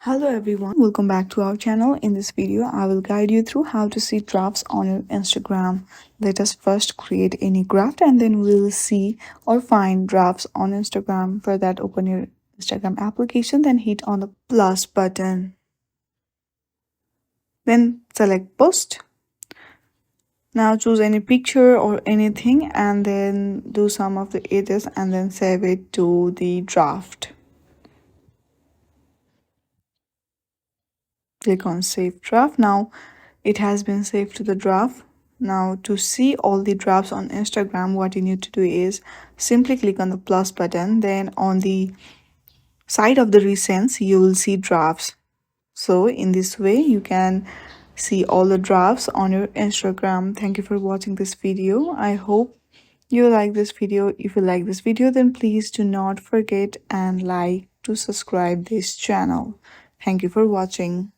Hello everyone, welcome back to our channel. In this video, I will guide you through how to see drafts on your Instagram. Let us first create any graph and then we'll see or find drafts on Instagram. For that, open your Instagram application, then hit on the plus button. Then select post. Now choose any picture or anything and then do some of the edits and then save it to the draft. Click on save draft. Now it has been saved to the draft. Now to see all the drafts on Instagram, what you need to do is simply click on the plus button. Then on the side of the recents, you will see drafts. So in this way, you can see all the drafts on your Instagram. Thank you for watching this video. I hope you like this video. If you like this video, then please do not forget and like to subscribe this channel. Thank you for watching.